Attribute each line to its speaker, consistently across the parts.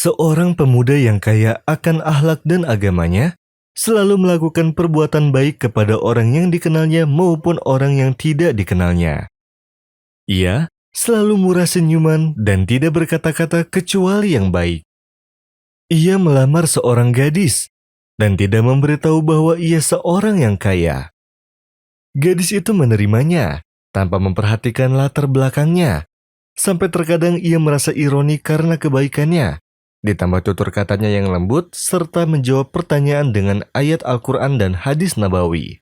Speaker 1: Seorang pemuda yang kaya akan akhlak dan agamanya selalu melakukan perbuatan baik kepada orang yang dikenalnya maupun orang yang tidak dikenalnya. Ia selalu murah senyuman dan tidak berkata-kata kecuali yang baik. Ia melamar seorang gadis dan tidak memberitahu bahwa ia seorang yang kaya. Gadis itu menerimanya tanpa memperhatikan latar belakangnya, sampai terkadang ia merasa ironi karena kebaikannya. Ditambah tutur katanya yang lembut, serta menjawab pertanyaan dengan ayat Al-Quran dan hadis Nabawi.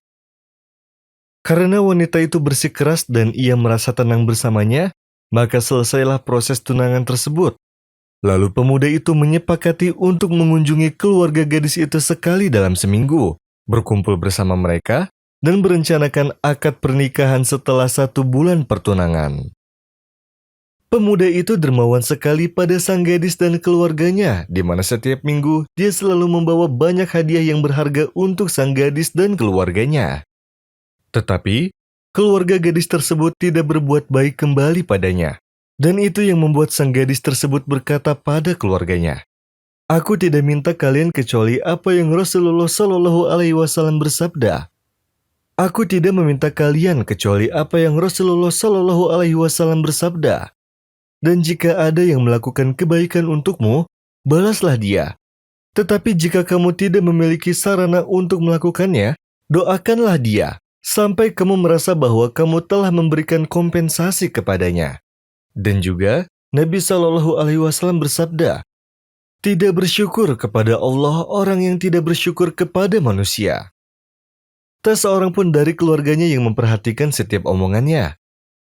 Speaker 1: Karena wanita itu bersikeras dan ia merasa tenang bersamanya, maka selesailah proses tunangan tersebut. Lalu pemuda itu menyepakati untuk mengunjungi keluarga gadis itu sekali dalam seminggu, berkumpul bersama mereka, dan merencanakan akad pernikahan setelah 1 bulan pertunangan. Pemuda itu dermawan sekali pada sang gadis dan keluarganya, di mana setiap minggu dia selalu membawa banyak hadiah yang berharga untuk sang gadis dan keluarganya. Tetapi, keluarga gadis tersebut tidak berbuat baik kembali padanya, dan itu yang membuat sang gadis tersebut berkata pada keluarganya, "Aku tidak minta kalian kecuali apa yang Rasulullah Shallallahu Alaihi Wasallam bersabda. Aku tidak meminta kalian kecuali apa yang Rasulullah Shallallahu Alaihi Wasallam bersabda. Dan jika ada yang melakukan kebaikan untukmu, balaslah dia. Tetapi jika kamu tidak memiliki sarana untuk melakukannya, doakanlah dia, sampai kamu merasa bahwa kamu telah memberikan kompensasi kepadanya." Dan juga, Nabi Shallallahu Alaihi Wasallam bersabda, "Tidak bersyukur kepada Allah orang yang tidak bersyukur kepada manusia." Tak seorang pun dari keluarganya yang memperhatikan setiap omongannya.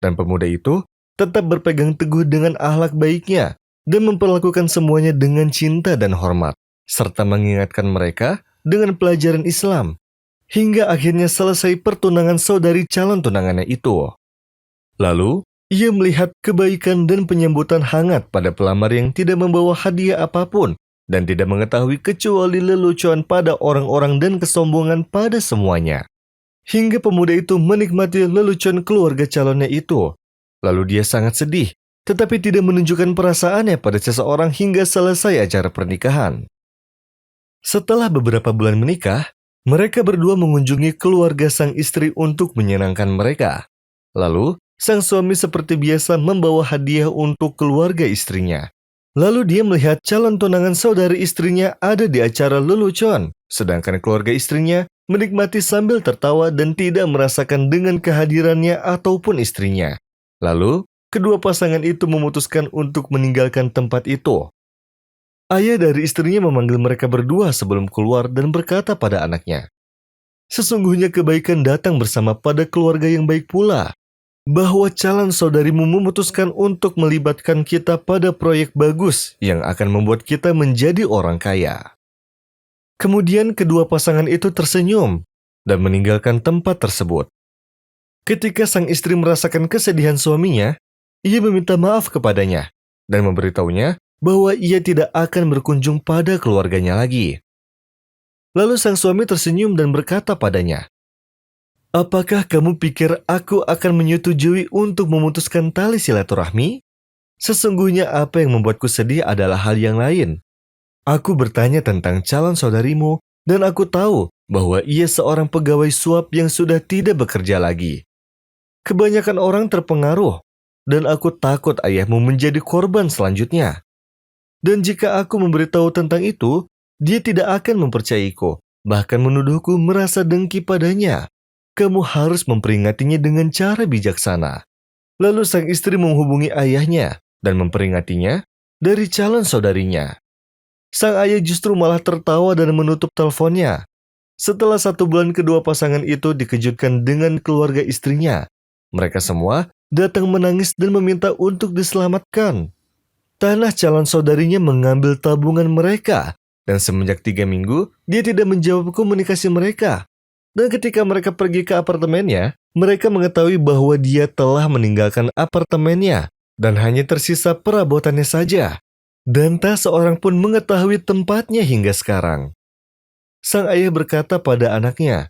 Speaker 1: Dan pemuda itu tetap berpegang teguh dengan akhlak baiknya dan memperlakukan semuanya dengan cinta dan hormat, serta mengingatkan mereka dengan pelajaran Islam, hingga akhirnya selesai pertunangan saudari calon tunangannya itu. Lalu, ia melihat kebaikan dan penyambutan hangat pada pelamar yang tidak membawa hadiah apapun dan tidak mengetahui kecuali lelucon pada orang-orang dan kesombongan pada semuanya. Hingga pemuda itu menikmati lelucon keluarga calonnya itu. Lalu dia sangat sedih, tetapi tidak menunjukkan perasaannya pada seseorang hingga selesai acara pernikahan. Setelah beberapa bulan menikah, mereka berdua mengunjungi keluarga sang istri untuk menyenangkan mereka. Lalu, sang suami seperti biasa membawa hadiah untuk keluarga istrinya. Lalu dia melihat calon tunangan saudari istrinya ada di acara lelucon, sedangkan keluarga istrinya menikmati sambil tertawa dan tidak merasakan dengan kehadirannya ataupun istrinya. Lalu, kedua pasangan itu memutuskan untuk meninggalkan tempat itu. Ayah dari istrinya memanggil mereka berdua sebelum keluar dan berkata pada anaknya, "Sesungguhnya kebaikan datang bersama pada keluarga yang baik pula, bahwa calon saudarimu memutuskan untuk melibatkan kita pada proyek bagus yang akan membuat kita menjadi orang kaya." Kemudian kedua pasangan itu tersenyum dan meninggalkan tempat tersebut. Ketika sang istri merasakan kesedihan suaminya, ia meminta maaf kepadanya dan memberitahunya bahwa ia tidak akan berkunjung pada keluarganya lagi. Lalu sang suami tersenyum dan berkata padanya, "Apakah kamu pikir aku akan menyetujui untuk memutuskan tali silaturahmi? Sesungguhnya apa yang membuatku sedih adalah hal yang lain. Aku bertanya tentang calon saudarimu dan aku tahu bahwa ia seorang pegawai suap yang sudah tidak bekerja lagi. Kebanyakan orang terpengaruh, dan aku takut ayahmu menjadi korban selanjutnya. Dan jika aku memberitahu tentang itu, dia tidak akan mempercayaiku, bahkan menuduhku merasa dengki padanya. Kamu harus memperingatinya dengan cara bijaksana." Lalu sang istri menghubungi ayahnya dan memperingatinya dari calon saudarinya. Sang ayah justru malah tertawa dan menutup teleponnya. Setelah 1 bulan kedua pasangan itu dikejutkan dengan keluarga istrinya. Mereka semua datang menangis dan meminta untuk diselamatkan. Tanah calon saudarinya mengambil tabungan mereka, dan semenjak 3 minggu, dia tidak menjawab komunikasi mereka. Dan ketika mereka pergi ke apartemennya, mereka mengetahui bahwa dia telah meninggalkan apartemennya, dan hanya tersisa perabotannya saja. Dan tak seorang pun mengetahui tempatnya hingga sekarang. Sang ayah berkata pada anaknya,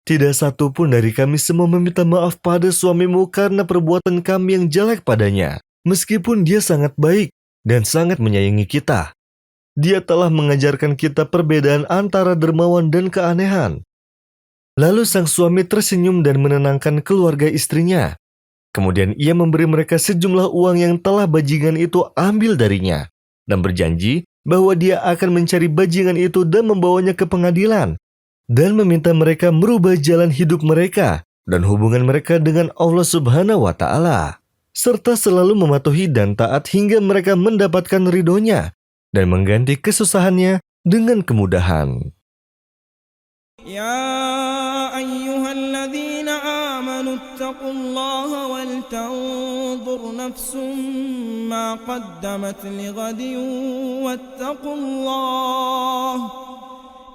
Speaker 1: "Tidak satu pun dari kami semua meminta maaf pada suamimu karena perbuatan kami yang jelek padanya, meskipun dia sangat baik dan sangat menyayangi kita. Dia telah mengajarkan kita perbedaan antara dermawan dan keanehan. Lalu sang suami tersenyum dan menenangkan keluarga istrinya. Kemudian ia memberi mereka sejumlah uang yang telah bajingan itu ambil darinya, dan berjanji bahwa dia akan mencari bajingan itu dan membawanya ke pengadilan, dan meminta mereka merubah jalan hidup mereka dan hubungan mereka dengan Allah Subhanahu wa Ta'ala, serta selalu mematuhi dan taat hingga mereka mendapatkan ridhonya dan mengganti kesusahannya dengan kemudahan.
Speaker 2: Ya ayyuhalladzina amanu ittaqullaha wal tanzur nafsum ma qaddamat lighadin wattaqullaha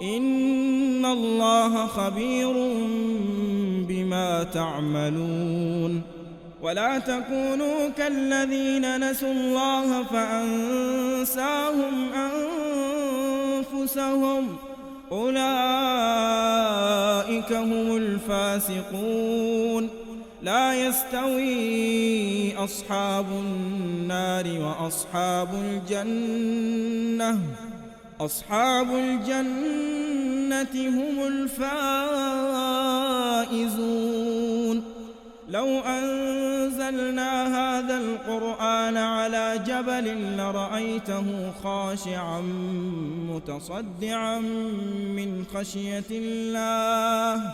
Speaker 2: innallaha khabirun bima ta'malun. ولا تكونوا كالذين نسوا الله فأنساهم أنفسهم أولئك هم الفاسقون لا يستوي أصحاب النار وأصحاب الجنة أصحاب الجنة هم الفائزون لو أنزلنا هذا القرآن على جبل لرأيته خاشعا متصدعا من خشية الله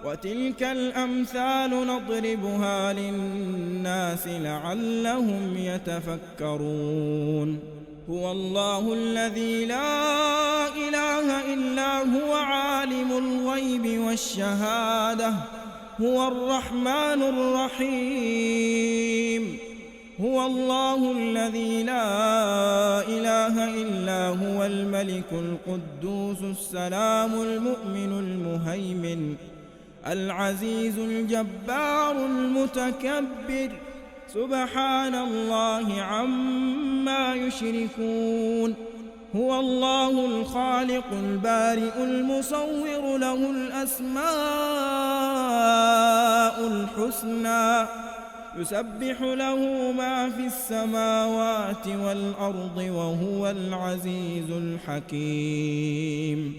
Speaker 2: وتلك الأمثال نضربها للناس لعلهم يتفكرون هو الله الذي لا إله إلا هو عالم الغيب والشهادة هو الرحمن الرحيم هو الله الذي لا إله إلا هو الملك القدوس السلام المؤمن المهيمن العزيز الجبار المتكبر سبحان الله عما يشركون هو الله الخالق البارئ المصور له الأسماء الحسنى يسبح له ما في السماوات والأرض وهو العزيز الحكيم